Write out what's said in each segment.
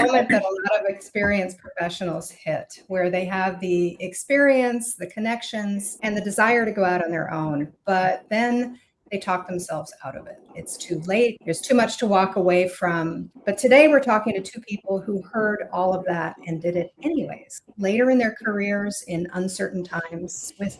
moment that a lot of experienced professionals hit, where they have the experience, the connections, and the desire to go out on their own. But then they talk themselves out of it. It's too late. There's too much to walk away from. But today we're talking to two people who heard all of that and did it anyways, later in their careers in uncertain times with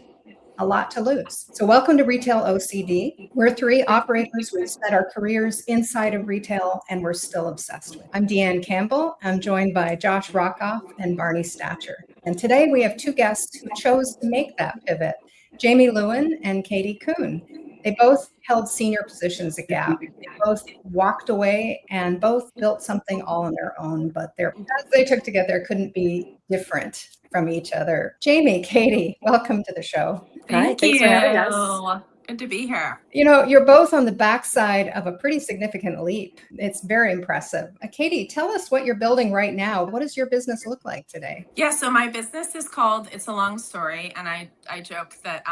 a lot to lose. So welcome to Retail OCD. We're three operators who've spent our careers inside of retail and we're still obsessed with it. I'm Deanne Campbell. I'm joined by Josh Rockoff and Barney Stacher. And today we have two guests who chose to make that pivot, Jamie Lewin and Katie Kuhn. They both held senior positions at Gap. They both walked away and both built something all on their own, but their paths they took together couldn't be different from each other. Jamie, Katie, welcome to the show. Hi, thanks for having us. Good to be here. You know, you're both on the backside of a pretty significant leap. It's very impressive. Katie, tell us what you're building right now. What does your business look like today? Yeah, so my business is called It's a Long Story. And I joke that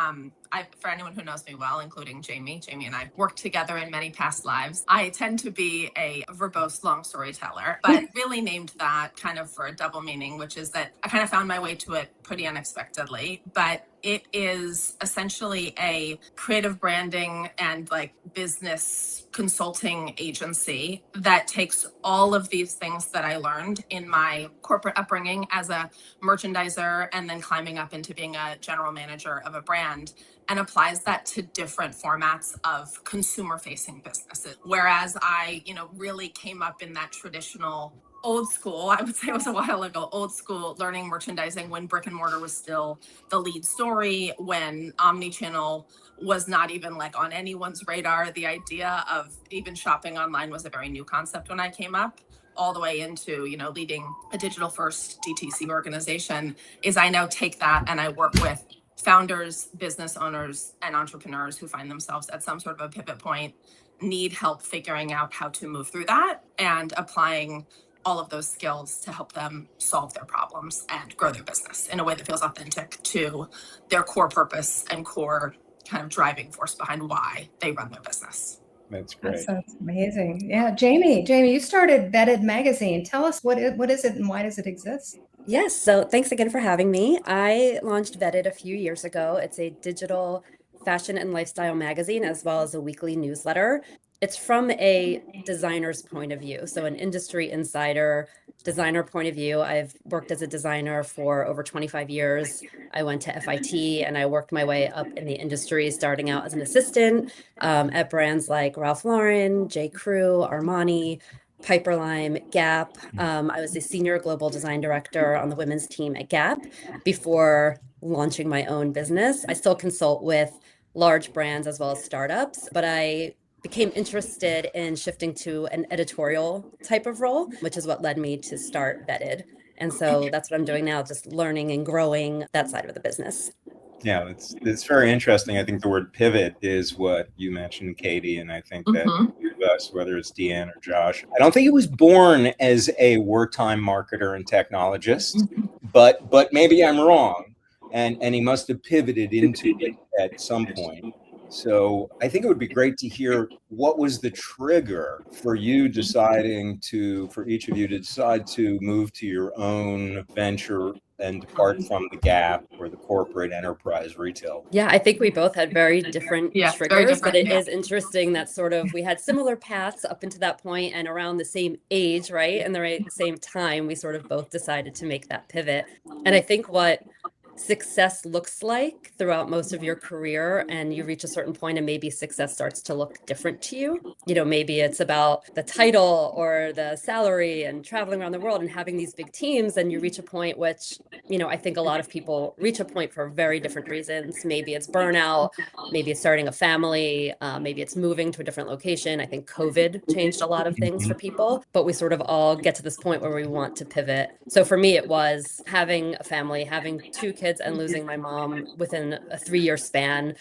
for anyone who knows me well, including Jamie and I worked together in many past lives. I tend to be a verbose long storyteller, but really named that kind of for a double meaning, which is that I kind of found my way to it pretty unexpectedly. But it is essentially a creative branding and like business consulting agency that takes all of these things that I learned in my corporate upbringing as a merchandiser and then climbing up into being a general manager of a brand and applies that to different formats of consumer facing businesses. Whereas I, really came up in that traditional old school, I would say it was a while ago, old school learning merchandising when brick and mortar was still the lead story, when omnichannel was not even like on anyone's radar. The idea of even shopping online was a very new concept when I came up, all the way into, leading a digital first DTC organization. Is I now take that and I work with founders, business owners, and entrepreneurs who find themselves at some sort of a pivot point, need help figuring out how to move through that and applying all of those skills to help them solve their problems and grow their business in a way that feels authentic to their core purpose and core kind of driving force behind why they run their business. That's great. That sounds amazing. Yeah, Jamie, you started Vetted Magazine. Tell us what is it and why does it exist? Yes, so thanks again for having me. I launched Vetted a few years ago. It's a digital fashion and lifestyle magazine as well as a weekly newsletter. It's from a designer's point of view, so an industry insider designer point of view. I've worked as a designer for over 25 years. I went to FIT and I worked my way up in the industry, starting out as an assistant at brands like Ralph Lauren, J. Crew, Armani, Piperlime, Gap. I was the senior global design director on the women's team at Gap before launching my own business. I still consult with large brands as well as startups, but I became interested in shifting to an editorial type of role, which is what led me to start Vetted. And so that's what I'm doing now, just learning and growing that side of the business. Yeah, it's very interesting. I think the word pivot is what you mentioned, Katie, and I think that us, whether it's Deanne or Josh, I don't think it was born as a wartime marketer and technologist, but maybe I'm wrong, and he must have pivoted into it at some point. So I think it would be great to hear what was the trigger for you for each of you to decide to move to your own venture and depart from the Gap or the corporate enterprise retail. Yeah, I think we both had very different triggers, but it is interesting that sort of we had similar paths up into that point and around the same age, right? And the same time, we sort of both decided to make that pivot. And I think what success looks like throughout most of your career, and you reach a certain point and maybe success starts to look different to you. Maybe it's about the title or the salary and traveling around the world and having these big teams, and you reach a point which, I think a lot of people reach a point for very different reasons. Maybe it's burnout, maybe it's starting a family, maybe it's moving to a different location. I think COVID changed a lot of things for people, but we sort of all get to this point where we want to pivot. So for me, it was having a family, having 2 kids and losing my mom within a 3-year span.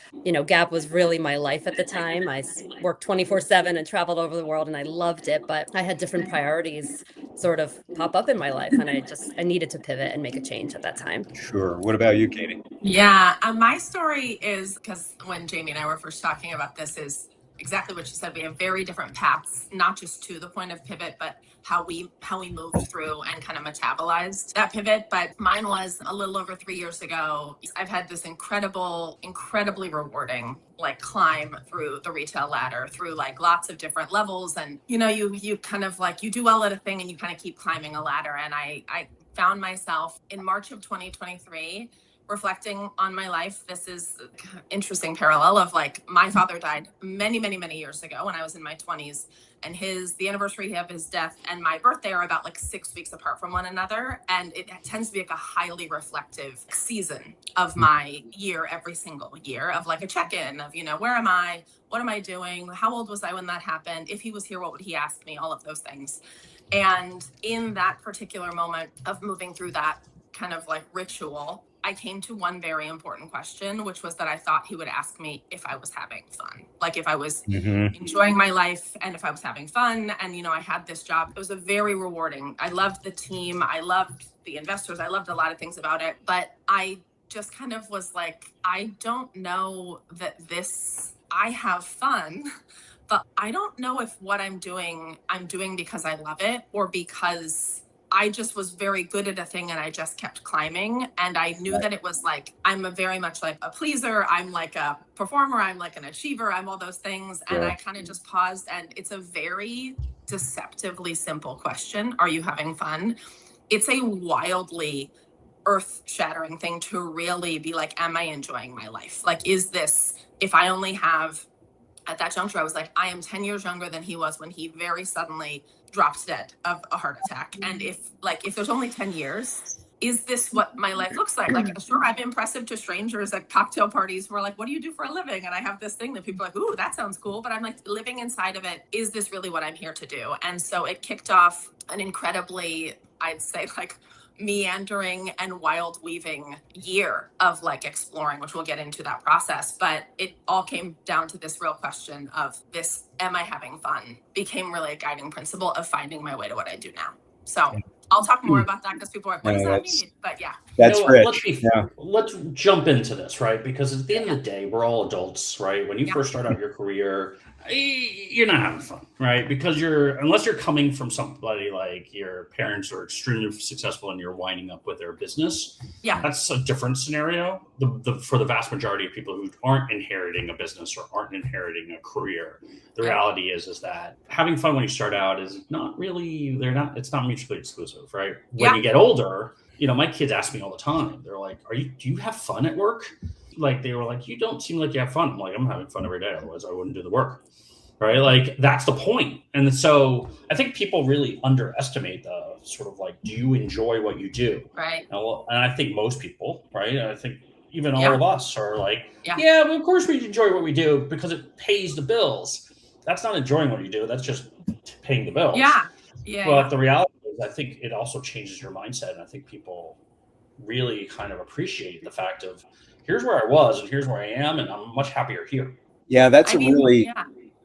Gap was really my life at the time. I worked 24/7 and traveled over the world and I loved it, but I had different priorities sort of pop up in my life and I needed to pivot and make a change at that time. Sure. What about you, Katie? Yeah, my story is, because when Jamie and I were first talking about this, is exactly what you said. We have very different paths, not just to the point of pivot, but how we moved through and kind of metabolized that pivot. But mine was a little over 3 years ago. I've had this incredibly rewarding like climb through the retail ladder, through like lots of different levels. And you kind of like, you do well at a thing and you kind of keep climbing a ladder. And I found myself in March of 2023 reflecting on my life. This is an interesting parallel of like, my father died many years ago when I was in my 20s, and the anniversary of his death and my birthday are about like 6 weeks apart from one another. And it tends to be like a highly reflective season of my year, every single year, of like a check-in of, where am I? What am I doing? How old was I when that happened? If he was here, what would he ask me? All of those things. And in that particular moment of moving through that kind of like ritual, I came to one very important question, which was that I thought he would ask me if I was having fun, like if I was enjoying my life and if I was having fun. And, I had this job. It was a very rewarding. I loved the team. I loved the investors. I loved a lot of things about it. But I just kind of was like, I don't know that I have fun, but I don't know if what I'm doing because I love it or because I just was very good at a thing and I just kept climbing. And I knew that it was like, I'm very much like a pleaser. I'm like a performer. I'm like an achiever. I'm all those things. And I kind of just paused, and it's a very deceptively simple question. Are you having fun? It's a wildly earth-shattering thing to really be like, am I enjoying my life? Like, is this, if I only have, at that juncture, I was like, I am 10 years younger than he was when he very suddenly dropped dead of a heart attack. And if there's only 10 years, is this what my life looks like? Like, sure, I'm impressive to strangers at cocktail parties who are like, what do you do for a living? And I have this thing that people are like, ooh, that sounds cool. But I'm like, living inside of it, is this really what I'm here to do? And so it kicked off an incredibly, I'd say, like, meandering and wild weaving year of like exploring, which we'll get into that process. But it all came down to this real question of this, am I having fun, became really a guiding principle of finding my way to what I do now. So I'll talk more about that because people are like, what does that mean? But yeah. That's rich. Let's jump into this, right? Because at the end of the day, we're all adults, right? When you first start out your career, you're not having fun, right? Because unless you're coming from somebody like your parents are extremely successful and you're winding up with their business. Yeah, that's a different scenario. For the vast majority of people who aren't inheriting a business or aren't inheriting a career, the reality is that having fun when you start out is not really, it's not mutually exclusive, right? When you get older, my kids ask me all the time. They're like, do you have fun at work? Like, they were like, you don't seem like you have fun. I'm like, I'm having fun every day. Otherwise I wouldn't do the work. Right. Like, that's the point. And so I think people really underestimate the sort of like, do you enjoy what you do? Right. And I think most people, right. I think even all of us are like, well, of course we enjoy what we do because it pays the bills. That's not enjoying what you do. That's just paying the bills. Yeah. Yeah. But the reality is, I think it also changes your mindset. And I think people really kind of appreciate the fact of, here's where I was and here's where I am, and I'm much happier here. Yeah, that's a really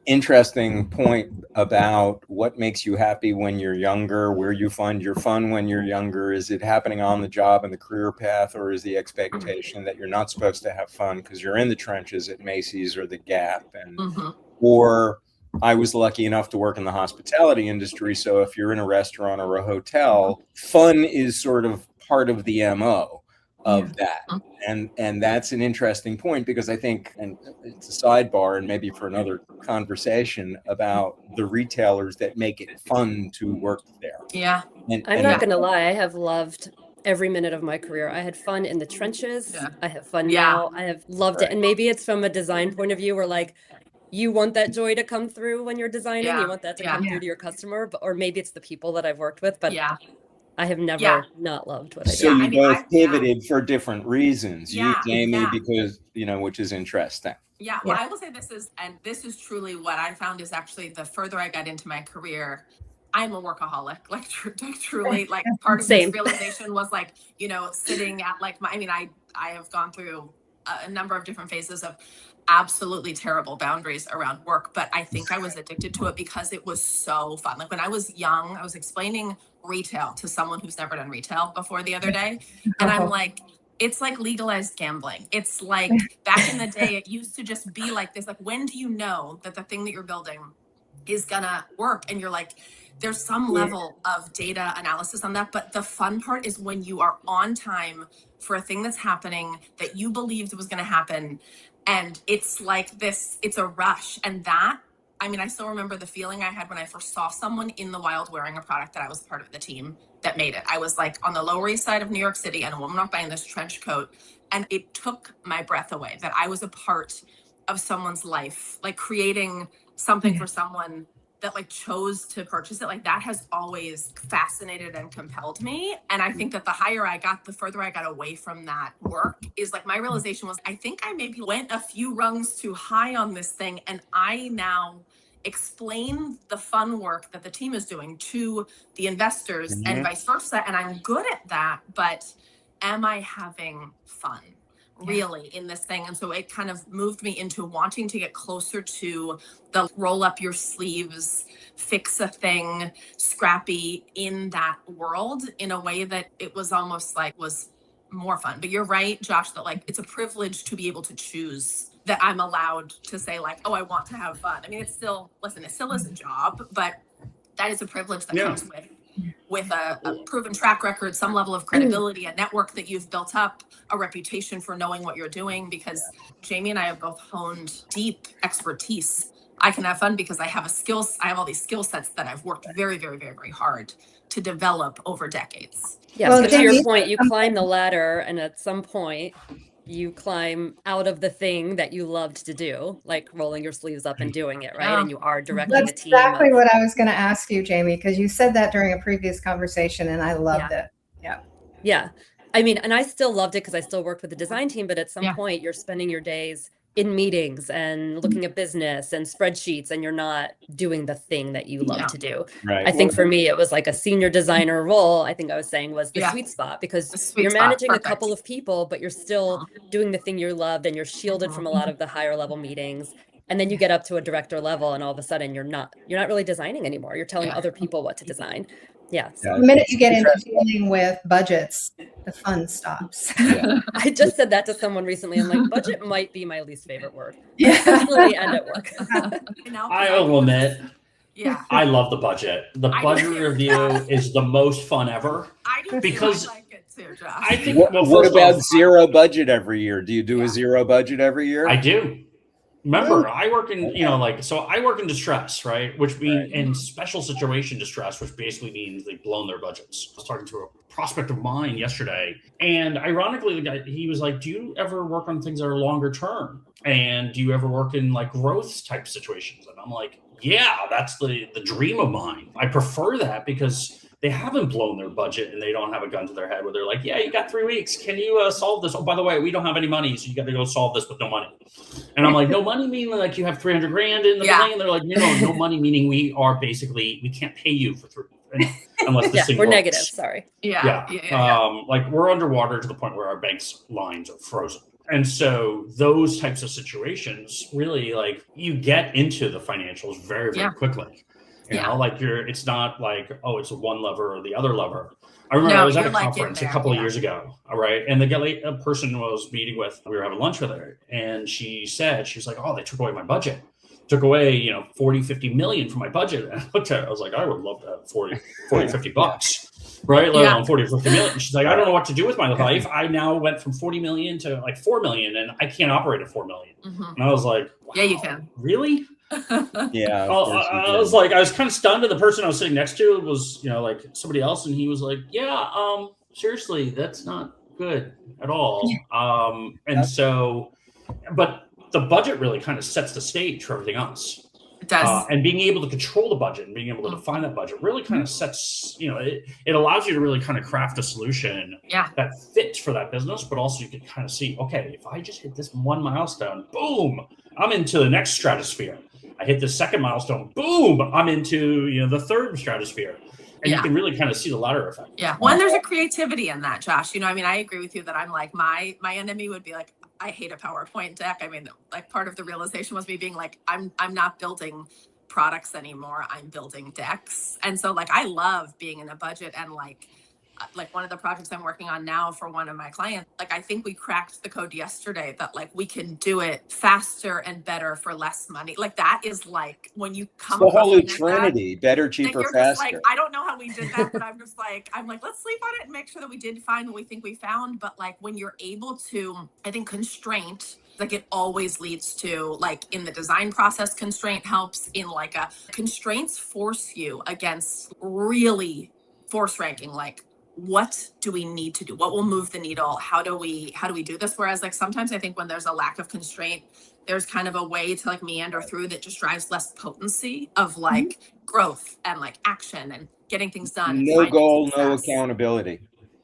interesting point about what makes you happy when you're younger, where you find your fun when you're younger. Is it happening on the job and the career path, or is the expectation that you're not supposed to have fun because you're in the trenches at Macy's or the Gap? And or I was lucky enough to work in the hospitality industry, so if you're in a restaurant or a hotel, fun is sort of part of the MO of that. And that's an interesting point, because I think, and it's a sidebar and maybe for another conversation, about the retailers that make it fun to work there. Yeah. I'm not going to lie. I have loved every minute of my career. I had fun in the trenches. Yeah. I have fun now. I have loved it. And maybe it's from a design point of view where, like, you want that joy to come through when you're designing. You want that to come through to your customer, or maybe it's the people that I've worked with. But I have never not loved what I do. So you both pivoted for different reasons. You, Jamie, because, which is interesting. Yeah, well, I will say this is truly what I found is actually the further I got into my career, I'm a workaholic, like truly, like part of this realization was like, sitting at like I have gone through a number of different phases of absolutely terrible boundaries around work, but I think I was addicted to it because it was so fun. Like, when I was young, I was explaining retail to someone who's never done retail before the other day, and I'm like, it's like legalized gambling. It's like back in the day, it used to just be like this. Like, when do you know that the thing that you're building is gonna work? And you're like, there's some level of data analysis on that. But the fun part is when you are on time for a thing that's happening that you believed was gonna happen. And it's like this, it's a rush. And that, I mean, I still remember the feeling I had when I first saw someone in the wild wearing a product that I was part of the team that made it. I was like on the Lower East Side of New York City, and a woman walked by in this trench coat, and it took my breath away that I was a part of someone's life, like creating something for someone that like chose to purchase it. Like, that has always fascinated and compelled me. And I think that the higher I got, the further I got away from that work, is like my realization was, I think I maybe went a few rungs too high on this thing. And I now explain the fun work that the team is doing to the investors and vice versa. And I'm good at that, but am I having fun really in this thing? And so it kind of moved me into wanting to get closer to the roll up your sleeves, fix a thing, scrappy in that world, in a way that it was almost like was more fun. But you're right, Josh, that like it's a privilege to be able to choose, that I'm allowed to say like, oh, I want to have fun. I mean, it's still, listen, it still is a job, but that is a privilege that comes with a proven track record, some level of credibility, a network that you've built up, a reputation for knowing what you're doing. Because Jamie and I have both honed deep expertise. I can have fun because I have I have all these skill sets that I've worked very, very, very, very hard to develop over decades. Yes, well, to your point, you climb the ladder, and at some point you climb out of the thing that you loved to do, like rolling your sleeves up and doing it, right? And you are directing the team. That's exactly what I was going to ask you, Jamie, because you said that during a previous conversation, and I loved it. Yeah. I mean, and I still loved it because I still worked with the design team, but at some point you're spending your days in meetings and looking at business and spreadsheets, and you're not doing the thing that you love to do. Right. I think for me, it was like a senior designer role, I think I was saying, was the sweet spot, because you're managing a couple of people, but you're still doing the thing you loved, and you're shielded from a lot of the higher level meetings. And then you get up to a director level, and all of a sudden you're not really designing anymore. You're telling other people what to design. So the minute you get into dealing with budgets, the fun stops. I just said that to someone recently. I'm like, budget might be my least favorite word, personally and at work. I will admit, I love the budget. The budget review is the most fun ever. I do because I like it too, Josh. I think. What about zero budget every year? Do you do a zero budget every year? I do. Remember, I work in, I work in distress, right? Which means in special situation distress, which basically means they've blown their budgets. I was talking to a prospect of mine yesterday, and ironically, the guy, he was like, do you ever work on things that are longer term? And do you ever work in like growth type situations? And I'm like, yeah, that's the dream of mine. I prefer that because they haven't blown their budget and they don't have a gun to their head where they're like, yeah, you got 3 weeks. Can you solve this? Oh, by the way, we don't have any money, so you got to go solve this with no money. And I'm like, no money meaning like you have 300 grand in the thing? And they're like, no money meaning we can't pay you for 3 unless this thing we're works. Negative, sorry. Like we're underwater to the point where our bank's lines are frozen. And so those types of situations really, like, you get into the financials very, very quickly. You know, like it's not like, oh, it's one lever or the other lever. I remember I was at a conference a couple of years ago. All right. And the person was meeting with, we were having lunch with her, and she was like, oh, they took away my budget. Took away, 40, 50 million from my budget. And I looked at it, I was like, I would love to have 40, 50 bucks, right? Let alone 40 or 50 million. She's like, I don't know what to do with my life. I now went from 40 million to like 4 million, and I can't operate at 4 million. And I was like, wow, yeah, you can. Really? Yeah. I was kind of stunned. And the person I was sitting next to was, like somebody else. And he was like, yeah, seriously, that's not good at all. But the budget really kind of sets the stage for everything else. It does. And being able to control the budget and being able to define that budget really kind of sets, it allows you to really kind of craft a solution that fits for that business, but also you can kind of see, okay, if I just hit this one milestone, boom, I'm into the next stratosphere. I hit the second milestone, boom, I'm into, the third stratosphere. And you can really kind of see the ladder effect. Yeah. Well, and there's a creativity in that, Josh. I agree with you that I'm like, my enemy would be like, I hate a PowerPoint deck. I mean, like, part of the realization was me being like, I'm not building products anymore. I'm building decks. And so like, I love being in a budget and like like one of the projects I'm working on now for one of my clients, like I think we cracked the code yesterday that like we can do it faster and better for less money. Like that is like when you come the across Holy something like that, Trinity, better, cheaper, you're just like, faster. I don't know how we did that, but I'm like, let's sleep on it and make sure that we did find what we think we found. But like when you're able to, I think constraint, like it always leads to, like in the design process, constraint helps. In like a constraints force you against really force ranking, like what do we need to do? What will move the needle? How do we do this? Whereas like sometimes I think when there's a lack of constraint, there's kind of a way to like meander through that just drives less potency of like growth and like action and getting things done. And No goal, no success. accountability.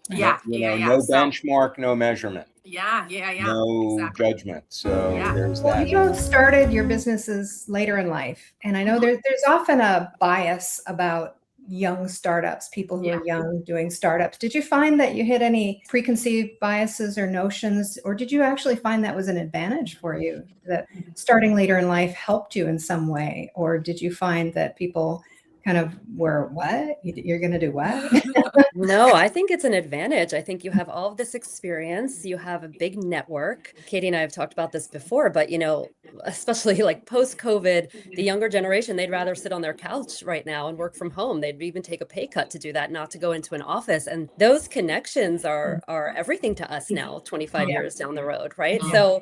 Yeah, No benchmark, no measurement. Yeah. No judgment. So there's that. You both started your businesses later in life. And I know there's often a bias about young startups, people who are young doing startups. Did you find that you hit any preconceived biases or notions, or did you actually find that was an advantage for you, that starting later in life helped you in some way? Or did you find that people kind of were, what? You're going to do what? No, I think it's an advantage. I think you have all of this experience. You have a big network. Katie and I have talked about this before, but especially like post-COVID, the younger generation, they'd rather sit on their couch right now and work from home. They'd even take a pay cut to do that, not to go into an office. And those connections are everything to us now, 25 years down the road, right? So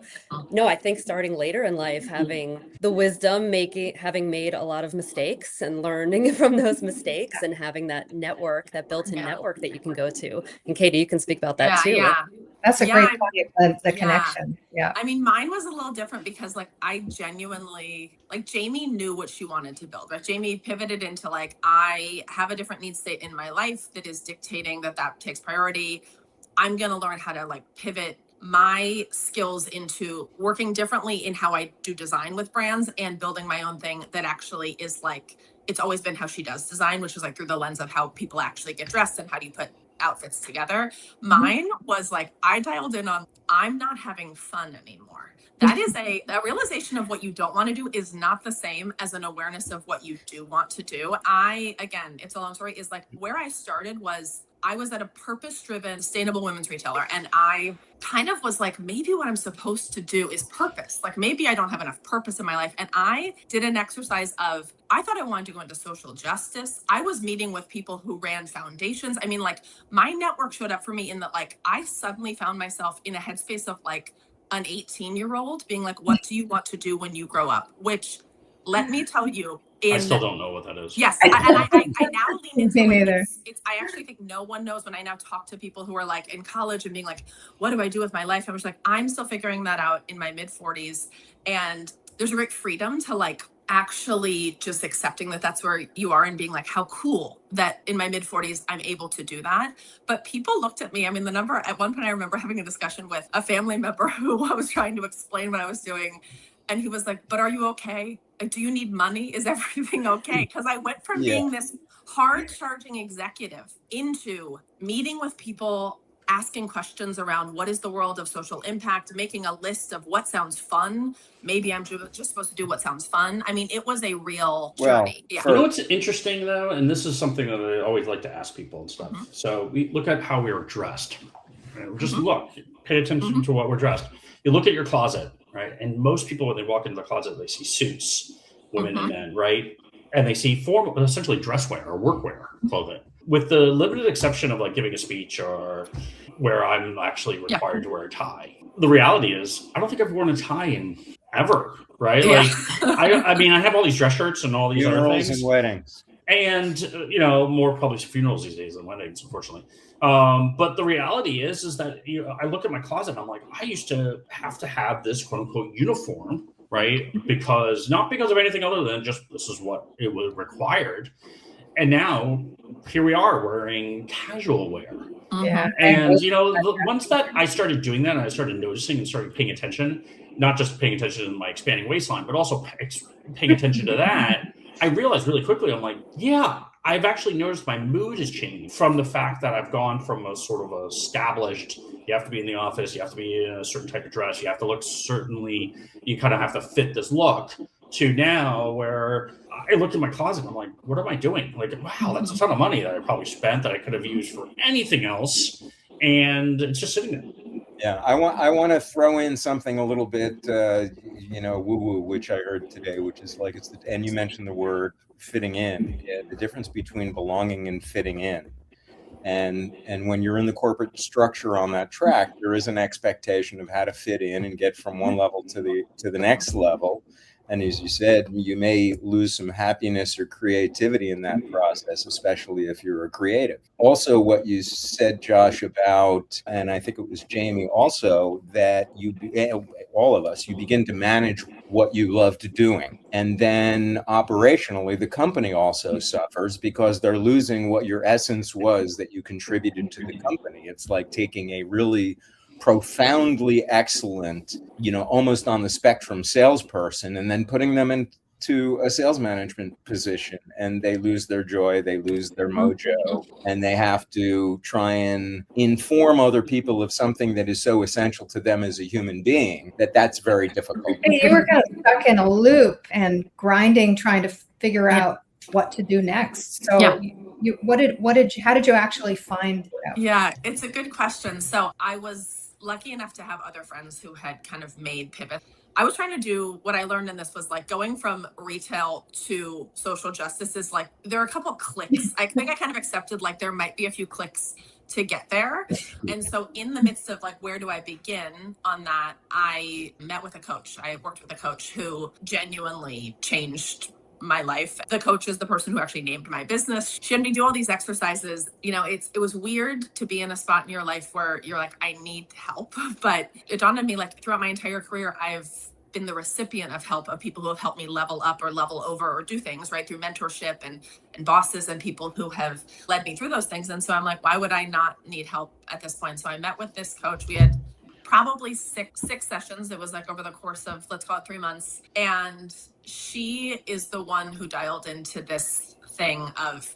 no, I think starting later in life, having the wisdom, having made a lot of mistakes and learning from those mistakes, and having that network, that built-in network that you can go to. And Katie, you can speak about that too. Yeah. That's a great point, the connection. Yeah. I mean, mine was a little different because like I genuinely, like Jamie knew what she wanted to build, right? Jamie pivoted into like, I have a different need state in my life that is dictating that takes priority. I'm going to learn how to like pivot my skills into working differently in how I do design with brands and building my own thing that actually is like, it's always been how she does design, which is like through the lens of how people actually get dressed and how do you put outfits together. Mine was like, I dialed in on, I'm not having fun anymore. That is a realization of what you don't want to do is not the same as an awareness of what you do want to do. Again, it's a long story, is like where I started was I was at a purpose-driven, sustainable women's retailer. And I kind of was like, maybe what I'm supposed to do is purpose. Like maybe I don't have enough purpose in my life. And I did an exercise of, I thought I wanted to go into social justice. I was meeting with people who ran foundations. I mean, like my network showed up for me in that, like, I suddenly found myself in a headspace of like an 18-year-old being like, what do you want to do when you grow up? Which, let me tell you, I still don't know what that is. Yes, I now lean into Me neither. I actually think no one knows. When I now talk to people who are like in college and being like, what do I do with my life? I was like, I'm still figuring that out in my mid 40s. And there's a great freedom to like actually just accepting that that's where you are and being like, how cool that in my mid 40s, I'm able to do that. But people looked at me. I mean, at one point, I remember having a discussion with a family member who I was trying to explain what I was doing. And he was like, but are you okay? Like, do you need money? Is everything okay? Because I went from being this hard charging executive into meeting with people, asking questions around what is the world of social impact, making a list of what sounds fun. Maybe I'm just supposed to do what sounds fun. I mean, it was a real journey. You know what's interesting though, and this is something that I always like to ask people and stuff. So we look at how we were dressed. Just look, pay attention to what we're dressed. You look at your closet. Right. And most people, when they walk into the closet, they see suits, women and men, right? And they see essentially dress wear or workwear clothing, with the limited exception of like giving a speech or where I'm actually required to wear a tie. The reality is, I don't think I've worn a tie in ever. Right. Like, I mean, I have all these dress shirts and all these other things. And weddings. And, more public funerals these days than weddings, unfortunately. But the reality is that, I look at my closet and I'm like, I used to have this quote unquote uniform, right? Not because of anything other than just this is what it was required. And now here we are wearing casual wear. Yeah. And, once that I started doing that and I started noticing and started paying attention, not just paying attention to my expanding waistline, but also paying attention to that, I realized really quickly, I'm like, yeah, I've actually noticed my mood has changed from the fact that I've gone from a sort of established, you have to be in the office, you have to be in a certain type of dress, you have to look certainly, you kind of have to fit this look, to now where I looked in my closet and I'm like, what am I doing? Like, wow, that's a ton of money that I probably spent that I could have used for anything else. And it's just sitting there. Yeah, I want to throw in something a little bit, woo-woo, which I heard today, which is like and you mentioned the word fitting in. Yeah, the difference between belonging and fitting in. And when you're in the corporate structure on that track, there is an expectation of how to fit in and get from one level to the next level. And as you said, you may lose some happiness or creativity in that process, especially if you're a creative. Also, what you said, Josh, about, and I think it was Jamie also, that all of us, you begin to manage what you loved doing. And then operationally, the company also suffers because they're losing what your essence was that you contributed to the company. It's like taking a really profoundly excellent, almost on the spectrum salesperson, and then putting them into a sales management position, and they lose their joy, they lose their mojo, and they have to try and inform other people of something that is so essential to them as a human being that's very difficult. You were kind of stuck in a loop and grinding, trying to figure out what to do next. So how did you actually find out? Yeah, it's a good question. So I was lucky enough to have other friends who had kind of made pivots. I was trying to do what I learned in this was like going from retail to social justice is like, there are a couple clicks. I think I kind of accepted like there might be a few clicks to get there. And so in the midst of like, where do I begin on that? I met with a coach. I worked with a coach who genuinely changed my life. The coach is the person who actually named my business. She had me do all these exercises. It was weird to be in a spot in your life where you're like, I need help. But it dawned on me like throughout my entire career, I've been the recipient of help of people who have helped me level up or level over or do things, right? Through mentorship and bosses and people who have led me through those things. And so I'm like, why would I not need help at this point? So I met with this coach. We had probably six sessions. It was like over the course of, let's call it 3 months. And she is the one who dialed into this thing of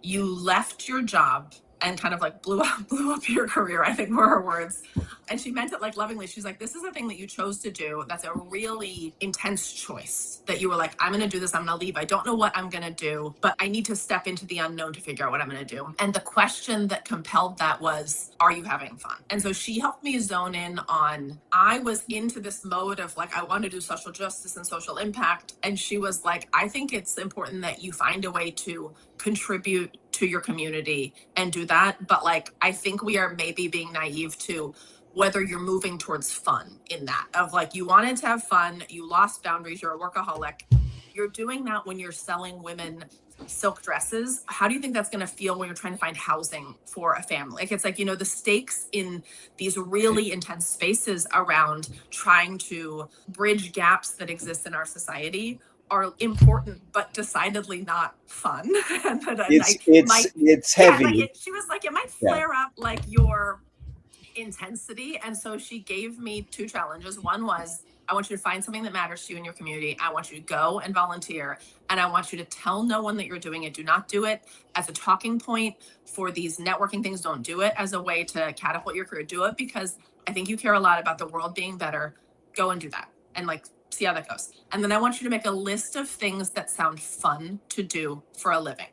you left your job and kind of like blew up your career, I think were her words. And she meant it like lovingly. She's like, this is a thing that you chose to do. That's a really intense choice that you were like, I'm going to do this. I'm going to leave. I don't know what I'm going to do, but I need to step into the unknown to figure out what I'm going to do. And the question that compelled that was, are you having fun? And so she helped me zone in on, I was into this mode of like, I want to do social justice and social impact. And she was like, I think it's important that you find a way to contribute to your community and do that. But like, I think we are maybe being naive to whether you're moving towards fun in that of like, you wanted to have fun, you lost boundaries, you're a workaholic. You're doing that when you're selling women silk dresses. How do you think that's going to feel when you're trying to find housing for a family? Like, it's like, the stakes in these really intense spaces around trying to bridge gaps that exist in our society are important, but decidedly not fun. It's heavy. Yeah, she was like, it might flare up like your intensity. And so she gave me 2 challenges. One was, I want you to find something that matters to you in your community. I want you to go and volunteer. And I want you to tell no one that you're doing it. Do not do it as a talking point for these networking things. Don't do it as a way to catapult your career. Do it because I think you care a lot about the world being better. Go and do that. And like, see how that goes. And then I want you to make a list of things that sound fun to do for a living.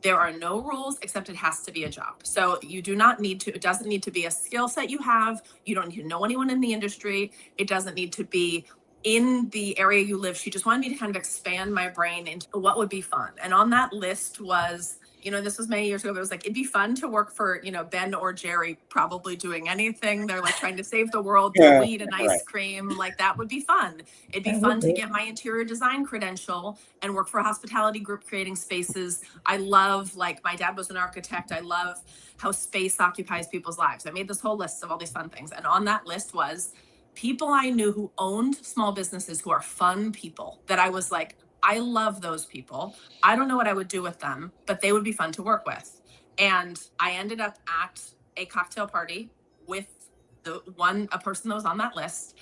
There are no rules except it has to be a job. So you do not need to, it doesn't need to be a skill set you have. You don't need to know anyone in the industry. It doesn't need to be in the area you live. She just wanted me to kind of expand my brain into what would be fun. And on that list was, this was many years ago, but it was like, it'd be fun to work for, Ben or Jerry, probably doing anything. They're like trying to save the world, weed and ice cream. Like that would be fun. It'd be fun to get my interior design credential and work for a hospitality group creating spaces. I love, like, my dad was an architect. I love how space occupies people's lives. I made this whole list of all these fun things. And on that list was people I knew who owned small businesses who are fun people that I was like, I love those people. I don't know what I would do with them, but they would be fun to work with. And I ended up at a cocktail party with a person that was on that list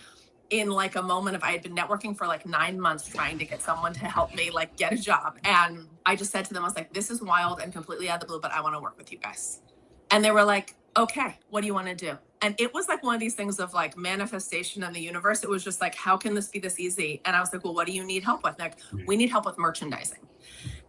in like a moment of, I had been networking for like 9 months trying to get someone to help me like get a job. And I just said to them, I was like, this is wild and completely out of the blue, but I want to work with you guys. And they were like, okay, what do you want to do? And it was like one of these things of like manifestation in the universe. It was just like, how can this be this easy? And I was like, well, what do you need help with? Like, we need help with merchandising.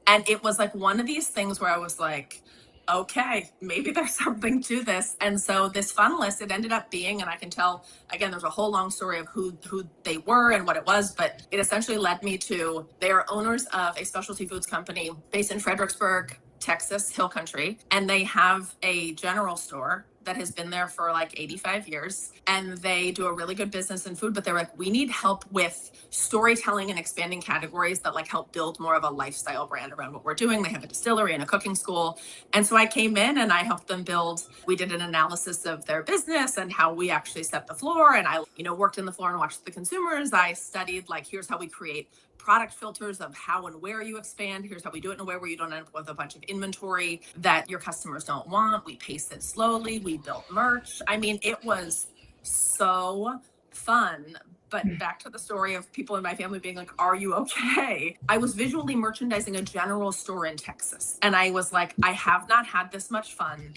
And it was like one of these things where I was like, okay, maybe there's something to this. And so this fun list, it ended up being, and I can tell, again, there's a whole long story of who they were and what it was, but it essentially led me to, they are owners of a specialty foods company based in Fredericksburg, Texas, Hill Country, and they have a general store that has been there for like 85 years, and they do a really good business in food, but they're like, we need help with storytelling and expanding categories that like help build more of a lifestyle brand around what we're doing. They have a distillery and a cooking school. And so I came in and I helped them build, we did an analysis of their business and how we actually set the floor. And I, worked in the floor and watched the consumers. I studied like, here's how we create product filters of how and where you expand. Here's how we do it in a way where you don't end up with a bunch of inventory that your customers don't want. We pace it slowly. We built merch. I mean, it was so fun. But back to the story of people in my family being like, are you okay? I was visually merchandising a general store in Texas. And I was like, I have not had this much fun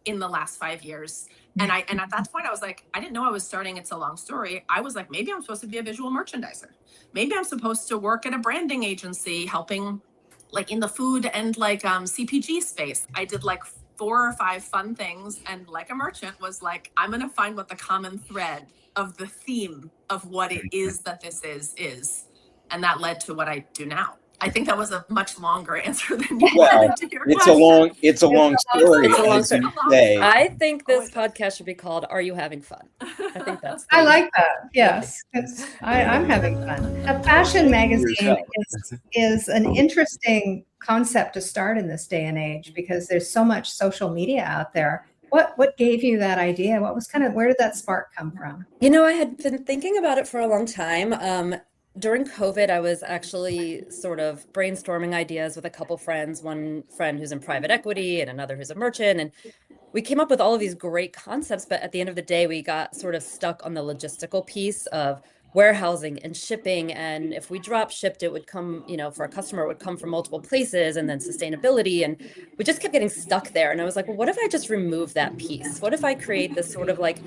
in the last 5 years. And at that point I was like, I didn't know I was starting It's a Long Story. I was like, maybe I'm supposed to be a visual merchandiser. Maybe I'm supposed to work at a branding agency helping like in the food and like CPG space. I did like 4 or 5 fun things, and like a merchant was like, I'm gonna find what the common thread of the theme of what it is that this is. And that led to what I do now. I think that was a much longer answer than you wanted to hear. It's a long story. It's a long as story. you say. I think this podcast should be called "Are You Having Fun?" I think that's. I like that. Yes, I'm having fun. A fashion magazine is an interesting concept to start in this day and age because there's so much social media out there. What gave you that idea? What was where did that spark come from? I had been thinking about it for a long time. During COVID, I was actually sort of brainstorming ideas with a couple friends, one friend who's in private equity and another who's a merchant. And we came up with all of these great concepts, but at the end of the day, we got sort of stuck on the logistical piece of warehousing and shipping. And if we drop shipped, it would come, for a customer, it would come from multiple places, and then sustainability. And we just kept getting stuck there. And I was like, well, what if I just remove that piece? What if I create this sort of like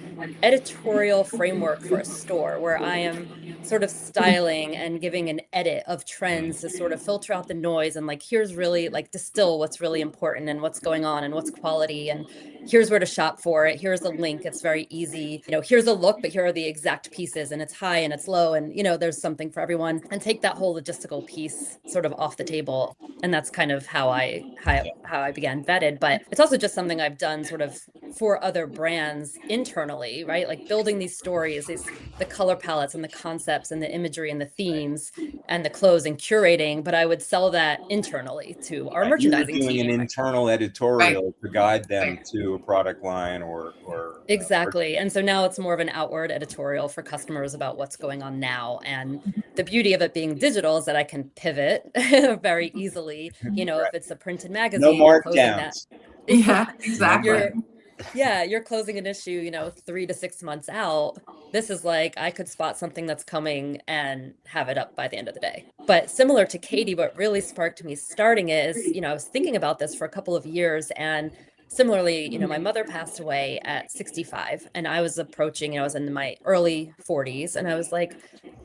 editorial framework for a store where I am sort of styling and giving an edit of trends to sort of filter out the noise, and like, here's really like distill what's really important and what's going on and what's quality, and here's where to shop for it. Here's a link. It's very easy. Here's a look, but here are the exact pieces, and it's high and it's low, and there's something for everyone, and take that whole logistical piece sort of off the table. And that's kind of how I began Vetted. But it's also just something I've done sort of for other brands internally, right? Like building these stories, the color palettes and the concepts and the imagery and the themes and the clothes and curating. But I would sell that internally to our merchandising team. Doing an internal editorial to guide them to a product line or exactly. And so now it's more of an outward editorial for customers about what's going on now. And the beauty of it being digital is that I can pivot very easily. If it's a printed magazine, no markdowns. Yeah, exactly. You're closing an issue, 3 to 6 months out. This is like, I could spot something that's coming and have it up by the end of the day. But similar to Katie, what really sparked me starting is, I was thinking about this for a couple of years, and similarly, my mother passed away at 65, and I was approaching, I was in my early 40s, and I was like,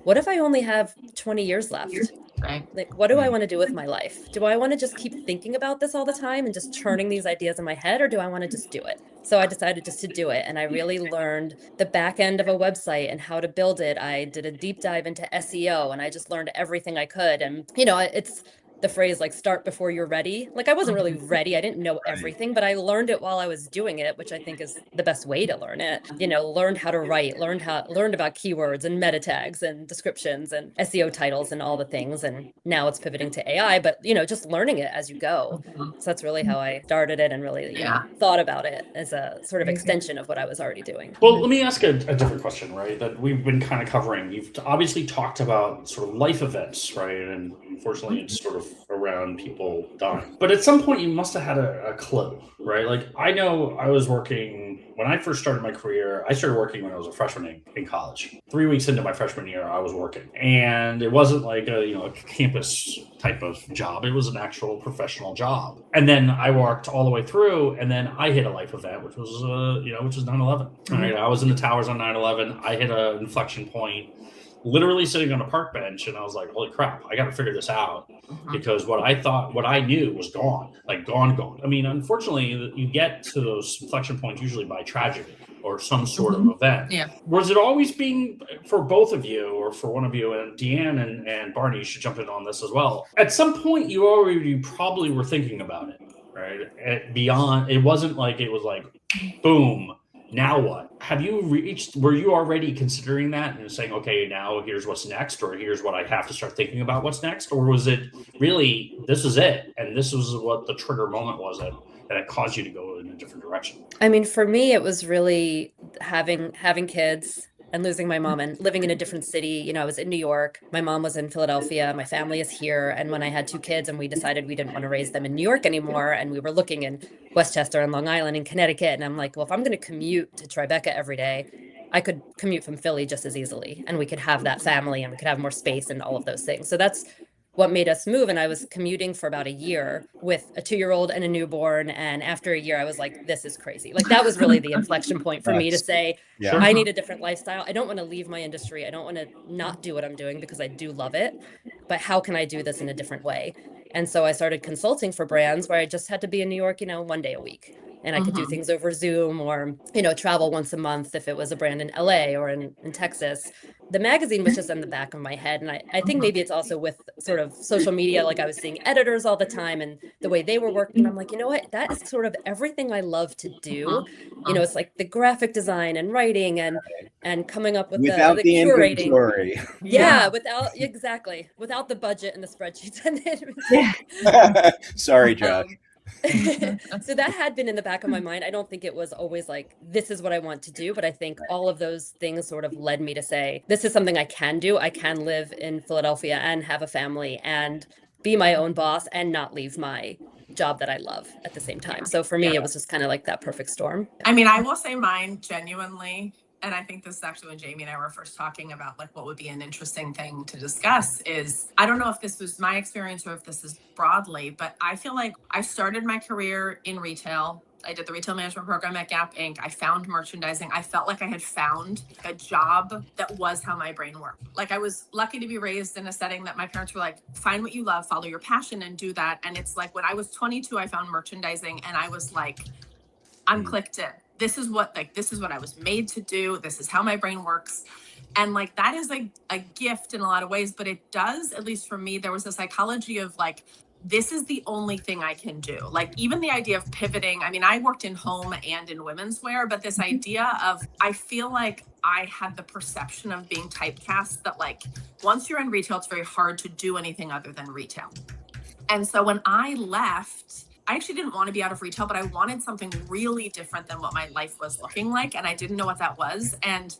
what if I only have 20 years left? Right. Like, what do I want to do with my life? Do I want to just keep thinking about this all the time and just churning these ideas in my head, or do I want to just do it? So I decided just to do it. And I really learned the back end of a website and how to build it. I did a deep dive into SEO, and I just learned everything I could. And, it's the phrase like start before you're ready. Like, I wasn't really ready. I didn't know everything, but I learned it while I was doing it, which I think is the best way to learn it. Learned how to write, learned about keywords and meta tags and descriptions and SEO titles and all the things. And now it's pivoting to AI, but just learning it as you go. So that's really how I started it, and really thought about it as a sort of extension of what I was already doing. Well, let me ask a different question, right? That we've been kind of covering. You've obviously talked about sort of life events, right? And unfortunately, it's sort of around people dying. But at some point, you must have had a clue, right? Like, I know I was working when I first started my career, I started working when I was a freshman in college. 3 weeks into my freshman year, I was working, and it wasn't like a campus type of job. It was an actual professional job. And then I worked all the way through, and then I hit a life event, which was 9/11. Right, I was in the towers on 9/11. I hit an inflection point, literally sitting on a park bench, and I was like, holy crap, I got to figure this out, because what I knew was gone. I mean, unfortunately, you get to those inflection points usually by tragedy or some sort of event. Yeah. Was it always being, for both of you, or for one of you, and Deanne and Barney, you should jump in on this as well, at some point you already probably were thinking about it, right? Beyond, it wasn't like it was like, boom, now what? Were you already considering that and saying, okay, now here's what's next, or here's what I have to start thinking about what's next? Or was it really, this is it, and this was what the trigger moment was that it caused you to go in a different direction? I mean, for me, it was really having kids and losing my mom and living in a different city. I was in New York. My mom was in Philadelphia. My family is here. And when I had 2 kids and we decided we didn't want to raise them in New York anymore, and we were looking in Westchester and Long Island and Connecticut, and I'm like, well, if I'm going to commute to Tribeca every day, I could commute from Philly just as easily, and we could have that family and we could have more space and all of those things. So that's what made us move. And I was commuting for about a year with a 2-year-old and a newborn. And after a year, I was like, this is crazy. Like, that was really the inflection point for me to say, I need a different lifestyle. I don't want to leave my industry. I don't want to not do what I'm doing, because I do love it. But how can I do this in a different way? And so I started consulting for brands where I just had to be in New York, 1 day a week. And I could do things over Zoom, or, travel once a month if it was a brand in LA or in Texas. The magazine was just in the back of my head. And I think maybe it's also with sort of social media, like I was seeing editors all the time and the way they were working. And I'm like, you know what? That is sort of everything I love to do. It's like the graphic design and writing and coming up with without the curating. inventory. Yeah, without the budget and the spreadsheets. Sorry, Josh. So that had been in the back of my mind. I don't think it was always like, this is what I want to do, but I think all of those things sort of led me to say, this is something I can do. I can live in Philadelphia and have a family and be my own boss and not leave my job that I love at the same time. So for me, it was just kind of like that perfect storm. I mean, I will say mine genuinely, and I think this is actually when Jamie and I were first talking about like what would be an interesting thing to discuss, is I don't know if this was my experience or if this is broadly, but I feel like I started my career in retail. I did the retail management program at Gap Inc. I found merchandising. I felt like I had found a job that was how my brain worked. Like, I was lucky to be raised in a setting that my parents were like, find what you love, follow your passion, and do that. And it's like, when I was 22, I found merchandising, and I was like, I'm clicked in. This is what I was made to do. This is how my brain works. And like, that is a gift in a lot of ways, but it does, at least for me, there was a psychology of like, this is the only thing I can do. Like, even the idea of pivoting. I mean, I worked in home and in women's wear, but this idea of, I feel like I had the perception of being typecast that like, once you're in retail, it's very hard to do anything other than retail. And so when I left, I actually didn't want to be out of retail, but I wanted something really different than what my life was looking like. And I didn't know what that was. And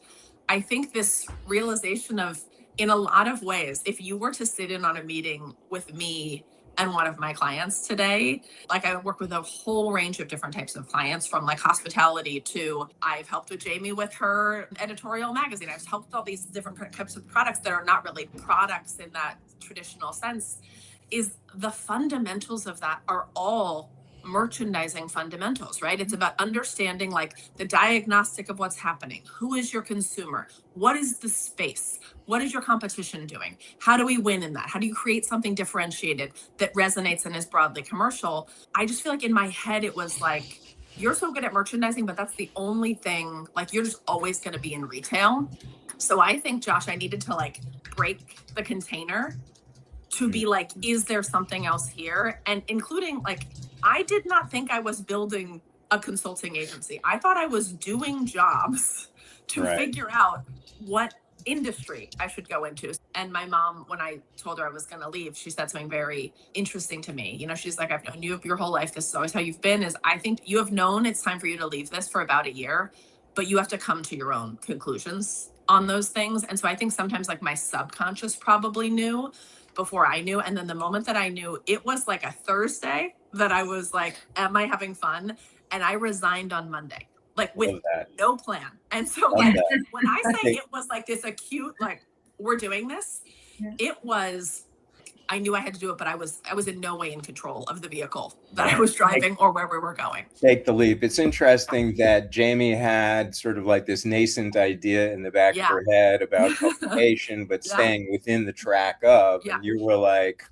I think this realization of, in a lot of ways, if you were to sit in on a meeting with me and one of my clients today, like, I work with a whole range of different types of clients, from like hospitality to, I've helped with Jamie with her editorial magazine. I've helped with all these different types of products that are not really products in that traditional sense. Is the fundamentals of that are all merchandising fundamentals, right? It's about understanding like the diagnostic of what's happening. Who is your consumer? What is the space? What is your competition doing? How do we win in that? How do you create something differentiated that resonates and is broadly commercial? I just feel like in my head, it was like, you're so good at merchandising, but that's the only thing, like, you're just always going to be in retail. So I think, Josh, I needed to like break the container to be like, is there something else here? And including like, I did not think I was building a consulting agency. I thought I was doing jobs to figure out what industry I should go into. And my mom, when I told her I was going to leave, she said something very interesting to me. She's like, I've known you your whole life. This is always how you've been. Is, I think you have known it's time for you to leave this for about a year, but you have to come to your own conclusions on those things. And so I think sometimes like my subconscious probably knew before I knew. And then the moment that I knew, it was like a Thursday that I was like, am I having fun? And I resigned on Monday. like with Love that. no plan. And so Love like that. when I say it was like this acute, like we're doing this, it was, I knew I had to do it, but I was in no way in control of the vehicle that I was driving or where we were going. Take the leap. It's interesting that Jamie had sort of like this nascent idea in the back of her head about publication, but staying within the track of, and you were like,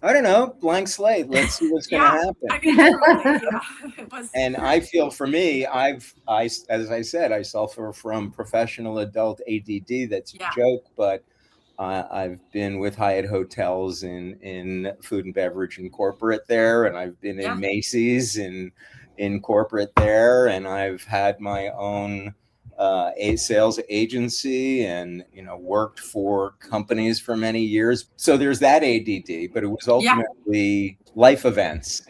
I don't know, blank slate. Let's see what's going to happen. I mean, truly, it was. And I feel for me, as I said, I suffer from professional adult ADD. That's a joke, but I've been with Hyatt Hotels in food and beverage and corporate there, and I've been in Macy's in corporate there, and I've had my own a sales agency, and worked for companies for many years. So there's that ADD, but it was ultimately life events,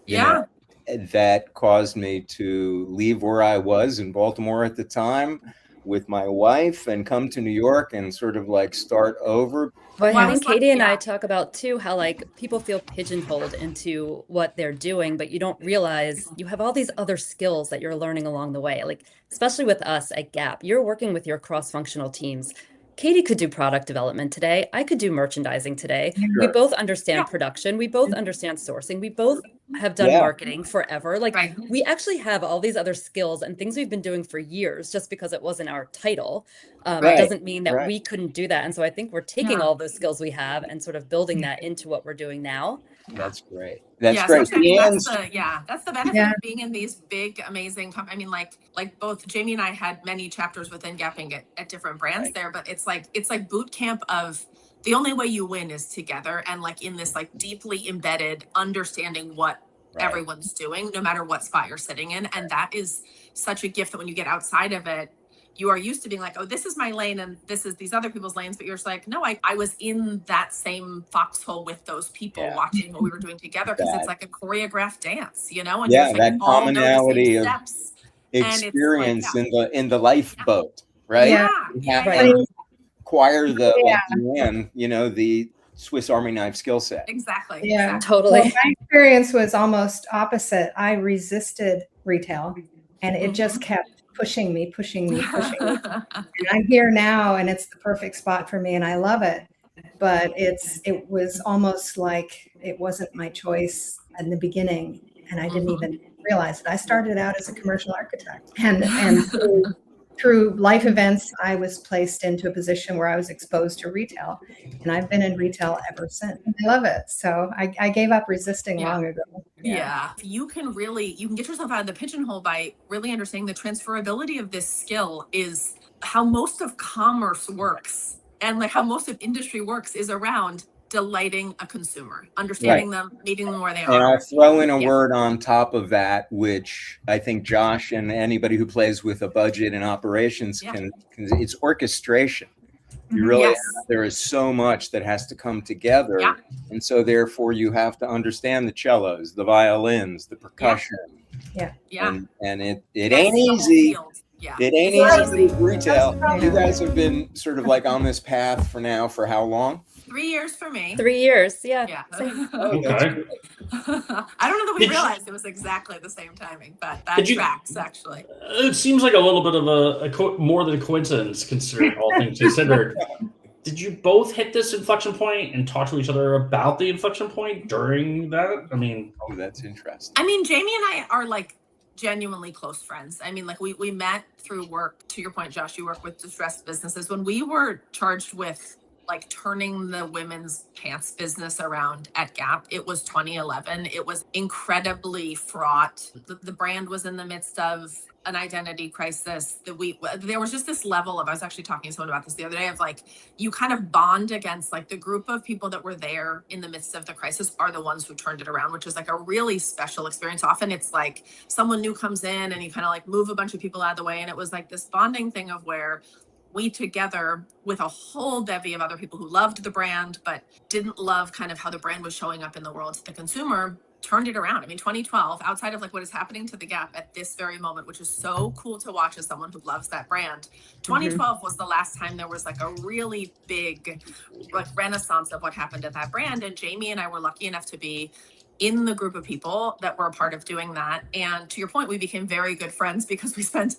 you know, that caused me to leave where I was in Baltimore at the time with my wife and come to New York and sort of like start over. Well, I think Katie and I talk about too how like people feel pigeonholed into what they're doing, but you don't realize you have all these other skills that you're learning along the way. Like, especially with us at Gap, you're working with your cross-functional teams. Katie could do product development today. I could do merchandising today. Sure. We both understand production. We both understand sourcing. We both have done marketing forever. Like we actually have all these other skills and things we've been doing for years. Just because it wasn't our title doesn't mean that we couldn't do that. And so I think we're taking all those skills we have and sort of building that into what we're doing now. That's great. That's great. That's the benefit of being in these big, amazing I mean, like both Jamie and I had many chapters within Gap Inc. at different brands there, but it's like boot camp of the only way you win is together, and like in this like deeply embedded understanding what everyone's doing, no matter what spot you're sitting in. And that is such a gift that when you get outside of it, you are used to being like, oh, this is my lane and this is these other people's lanes. But you're just like, no, I was in that same foxhole with those people watching what we were doing together, because it's like a choreographed dance, And that commonality of experience in the lifeboat, right? You have to acquire the Swiss Army knife skill set. Exactly. Yeah, totally. Well, my experience was almost opposite. I resisted retail, and it just kept pushing me. And I'm here now, and it's the perfect spot for me, and I love it. But it was almost like it wasn't my choice in the beginning, and I didn't even realize it. I started out as a commercial architect, and through life events, I was placed into a position where I was exposed to retail, and I've been in retail ever since. I love it. So I gave up resisting long ago. You can get yourself out of the pigeonhole by really understanding the transferability of this skill is how most of commerce works, and like how most of industry works is around delighting a consumer, understanding them, meeting them where they are. And I'll throw in a word on top of that, which I think Josh and anybody who plays with a budget and operations can it's orchestration. You really there is so much that has to come together. And so therefore you have to understand the cellos, the violins, the percussion. And it ain't easy. It ain't easy with retail. You guys have been sort of like on this path for how long? 3 years for me. 3 years, Okay. I don't know that we realized it was exactly the same timing, but that tracks actually. It seems like a little bit of more than a coincidence, considering all things considered. Did you both hit this inflection point and talk to each other about the inflection point during that? I mean, that's interesting. I mean, Jamie and I are like genuinely close friends. I mean, like we met through work. To your point, Josh, you work with distressed businesses. When we were charged with like turning the women's pants business around at Gap, it was 2011. It was incredibly fraught. The brand was in the midst of an identity crisis. There was just this level of, I was actually talking to someone about this the other day, of like, you kind of bond against like the group of people that were there in the midst of the crisis are the ones who turned it around, which is like a really special experience. Often it's like someone new comes in and you kind of like move a bunch of people out of the way. And it was like this bonding thing of where we together with a whole bevy of other people who loved the brand, but didn't love kind of how the brand was showing up in the world to the consumer, turned it around. I mean, 2012, outside of like what is happening to the Gap at this very moment, which is so cool to watch as someone who loves that brand, 2012 was the last time there was like a really big like renaissance of what happened at that brand. And Jamie and I were lucky enough to be in the group of people that were a part of doing that. And to your point, we became very good friends because we spent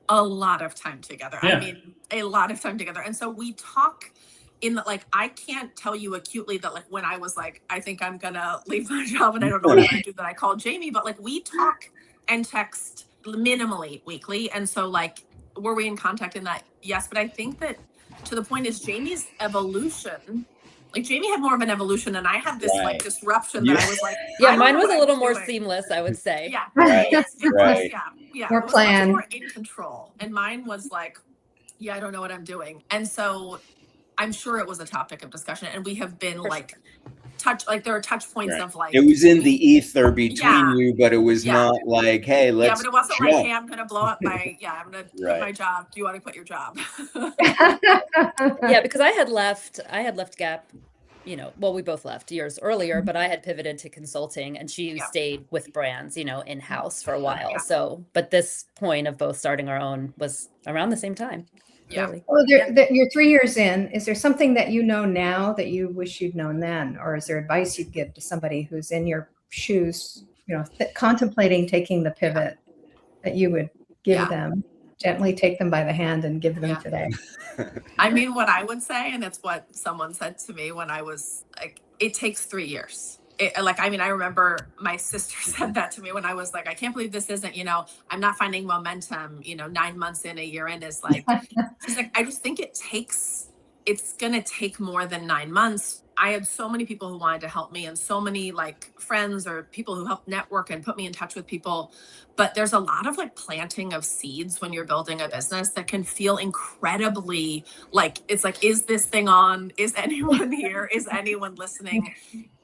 a lot of time together. Yeah. I mean, a lot of time together. And so we talk in the, like, I can't tell you acutely that, like, when I was like, I think I'm gonna leave my job and I don't know what I'm gonna do, that I called Jamie, but like we talk and text minimally weekly. And so like, were we in contact in that? Yes. But I think that to the point is Jamie's evolution, like Jamie had more of an evolution and I had this like disruption that I was like, yeah, mine was a little more seamless, I would say. Yeah. Right. It was, yeah. More It was planned. much more in control. And mine was like, yeah, I don't know what I'm doing. And so I'm sure it was a topic of discussion, and we have been like there are touch points of like, it was in the ether between you, but it was not like, hey, let's but it wasn't like, hey, I'm gonna blow up my I'm gonna quit my job. Do you want to quit your job? Yeah, because I had left Gap, well, we both left years earlier, but I had pivoted to consulting and she stayed with brands, in-house for a while. So, but this point of both starting our own was around the same time. Yeah. Really. Well, you're 3 years in. Is there something that you know now that you wish you'd known then? Or is there advice you'd give to somebody who's in your shoes, contemplating taking the pivot that you would give them? Gently take them by the hand and give them today. I mean, what I would say, and it's what someone said to me when I was like, it takes 3 years. I remember my sister said that to me when I was like, I can't believe this isn't, I'm not finding momentum, 9 months in, a year in is like, she's like, I just think it's going to take more than 9 months. I had so many people who wanted to help me and so many like friends or people who helped network and put me in touch with people. But there's a lot of like planting of seeds when you're building a business that can feel incredibly like, it's like, is this thing on? Is anyone here? Is anyone listening?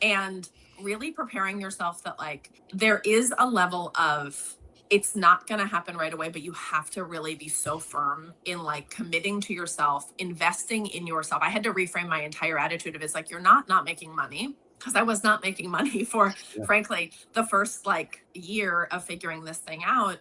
And really preparing yourself that like, there is a level of, it's not going to happen right away, but you have to really be so firm in like committing to yourself, investing in yourself. I had to reframe my entire attitude of it's like, you're not making money, because I was not making money for, frankly, the first like year of figuring this thing out.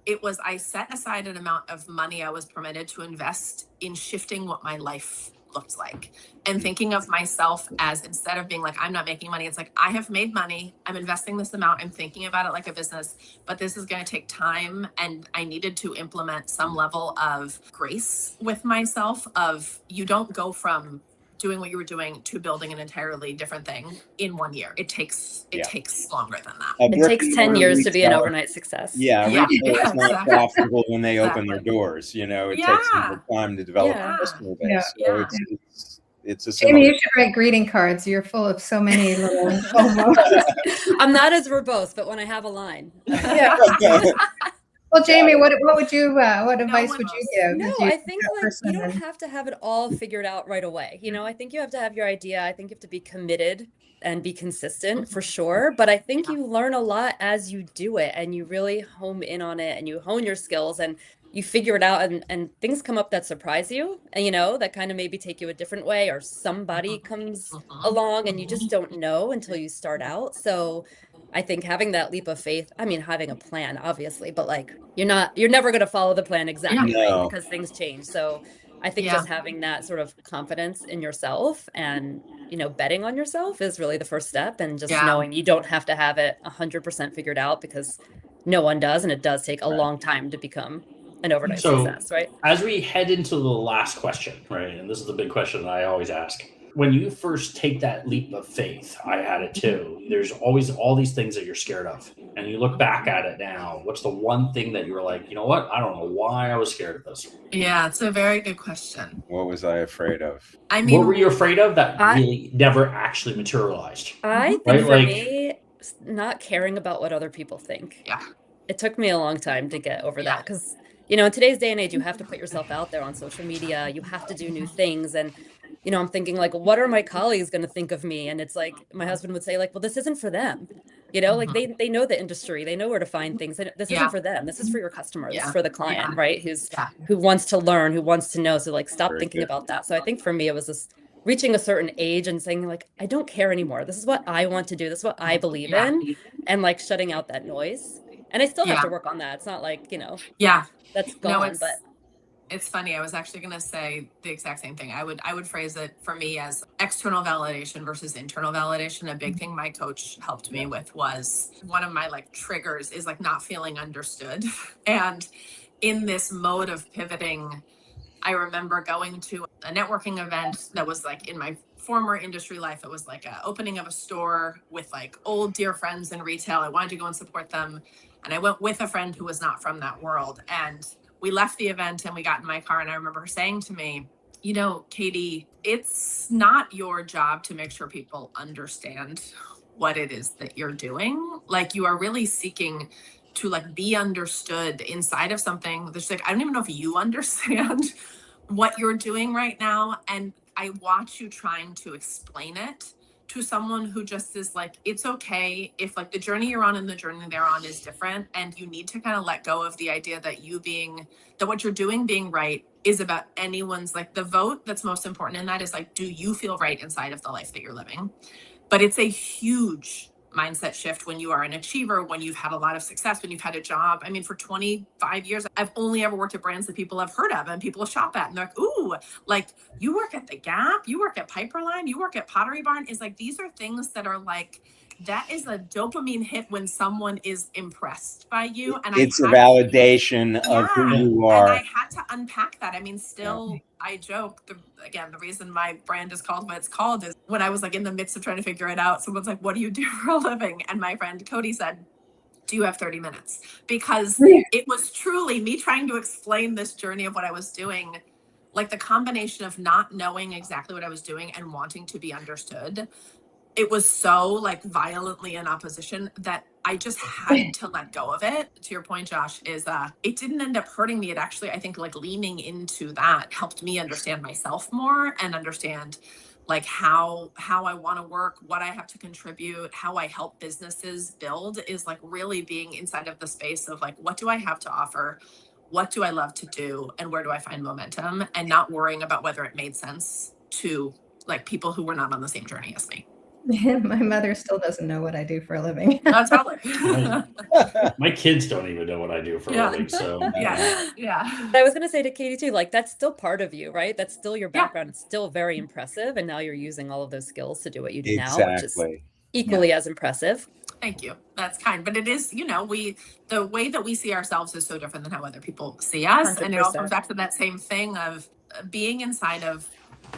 It was, I set aside an amount of money I was permitted to invest in shifting what my life looked like and thinking of myself as, instead of being like, I'm not making money, it's like, I have made money, I'm investing this amount, I'm thinking about it like a business, but this is going to take time. And I needed to implement some level of grace with myself of, you don't go from doing what you were doing to building an entirely different thing in 1 year. It takes longer than that. It takes 10 years to be an overnight success. Retail is not profitable when they open their doors. It takes some time to develop a customer base. So it's a Jamie, you should write greeting cards. You're full of so many little. I'm not as verbose, but when I have a line. Well, Jamie, what would you? What advice would you give? No, I think like you don't have to have it all figured out right away. I think you have to have your idea. I think you have to be committed and be consistent for sure. But I think you learn a lot as you do it, and you really home in on it, and you hone your skills, and you figure it out, and things come up that surprise you, and that kind of maybe take you a different way, or somebody comes along, and you just don't know until you start out. So I think having that leap of faith, having a plan, obviously, but like you're never going to follow the plan exactly, right? Because things change. So I think just having that sort of confidence in yourself and, betting on yourself is really the first step, and just knowing you don't have to have it 100% figured out, because no one does. And it does take a long time to become an overnight success, right? As we head into the last question, right? And this is the big question that I always ask. When you first take that leap of faith, I had it too. There's always all these things that you're scared of. And you look back at it now, what's the one thing that you were like, you know what? I don't know why I was scared of this. Yeah, it's a very good question. What was I afraid of? What were you afraid of that really never actually materialized? I think for me, not caring about what other people think. Yeah. It took me a long time to get over that, because, in today's day and age, you have to put yourself out there on social media. You have to do new things. And I'm thinking like, what are my colleagues going to think of me? And it's like, my husband would say like, well, this isn't for them. Like they know the industry, they know where to find things. This isn't for them. This is for your customer. This is for the client, right? Who wants to learn, who wants to know. So like, stop thinking about that. So I think for me, it was this reaching a certain age and saying like, I don't care anymore. This is what I want to do. This is what I believe in. And like shutting out that noise. And I still have to work on that. It's not like, that's gone, but It's funny. I was actually going to say the exact same thing. I would phrase it for me as external validation versus internal validation. A big thing my coach helped me with was one of my like triggers is like not feeling understood. And in this mode of pivoting, I remember going to a networking event that was like in my former industry life. It was like a opening of a store with like old dear friends in retail. I wanted to go and support them. And I went with a friend who was not from that world. And we left the event and we got in my car. And I remember her saying to me, you know, Katie, it's not your job to make sure people understand what it is that you're doing. Like you are really seeking to like be understood inside of something that's like, I don't even know if you understand what you're doing right now. And I watch you trying to explain it to someone who just is like, it's okay if like the journey you're on and the journey they're on is different. And you need to kind of let go of the idea that that what you're doing being right is about anyone's, like the vote that's most important in that is like, do you feel right inside of the life that you're living? But it's a huge mindset shift when you are an achiever, when you've had a lot of success, when you've had a job. I mean, for 25 years, I've only ever worked at brands that people have heard of and people shop at. And they're like, ooh, like you work at the Gap, you work at Piperline, you work at Pottery Barn. Is like, these are things that are like, that is a dopamine hit when someone is impressed by you. And it's a validation of who you are. And I had to unpack that. I mean, still, I joke, the reason my brand is called what it's called is when I was like in the midst of trying to figure it out, someone's like, what do you do for a living? And my friend Cody said, do you have 30 minutes? Because it was truly me trying to explain this journey of what I was doing, like the combination of not knowing exactly what I was doing and wanting to be understood. It was so like violently in opposition that I just had to let go of it. To your point, Josh, is it didn't end up hurting me. It actually, I think like leaning into that helped me understand myself more and understand like how I want to work, what I have to contribute, how I help businesses build is like really being inside of the space of like, what do I have to offer? What do I love to do? And where do I find momentum? And not worrying about whether it made sense to like people who were not on the same journey as me. My mother still doesn't know what I do for a living. That's probably. My kids don't even know what I do for a living. So yeah. I was going to say to Katie too, like that's still part of you, right? That's still your background. It's still very impressive. And now you're using all of those skills to do what you do now, which is equally as impressive. Thank you. That's kind. But it is, you know, the way that we see ourselves is so different than how other people see us. 100%. And it all comes back to that same thing of being inside of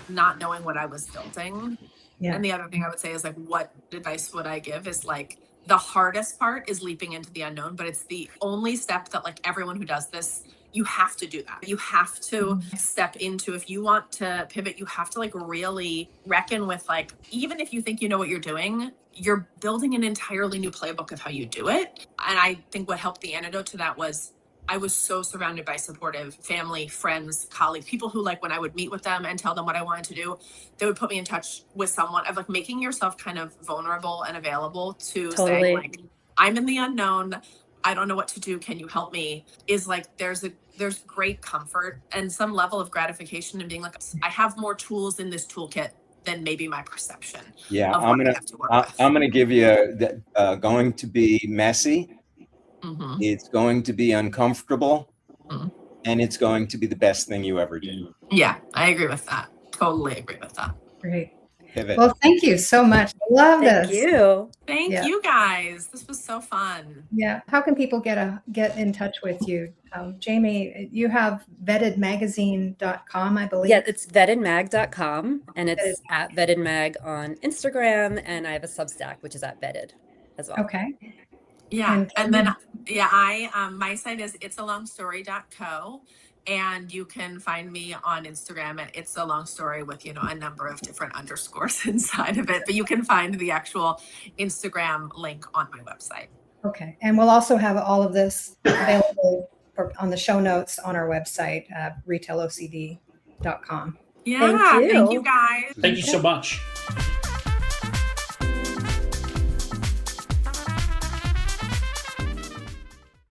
not knowing what I was building. Yeah. And the other thing I would say is like, what advice would I give is like, the hardest part is leaping into the unknown, but it's the only step that like everyone who does this, you have to do that. You have to step into, if you want to pivot, you have to like really reckon with like, even if you think you know what you're doing, you're building an entirely new playbook of how you do it. And I think what helped the antidote to that was I was so surrounded by supportive family, friends, colleagues, people who like when I would meet with them and tell them what I wanted to do, they would put me in touch with someone of like making yourself kind of vulnerable and available to say like, I'm in the unknown. I don't know what to do. Can you help me? Is like, there's great comfort and some level of gratification in being like, I have more tools in this toolkit than maybe my perception. Yeah. I'm going to give you going to be messy. Mm-hmm. It's going to be uncomfortable, and it's going to be the best thing you ever do. Yeah, I agree with that. Totally agree with that. Great. Pivot. Well, thank you so much. I love this. Thank you guys. This was so fun. Yeah. How can people get in touch with you? Jamie, you have vettedmagazine.com, I believe. Yeah, it's vettedmag.com, and it's at vettedmag on Instagram, and I have a Substack, which is at vetted as well. Okay. Yeah. And then, my site is it'salongstory.co. And you can find me on Instagram at It's a Long Story with, a number of different underscores inside of it. But you can find the actual Instagram link on my website. Okay. And we'll also have all of this available on the show notes on our website, retailocd.com. Yeah. Thank you guys. Thank you so much.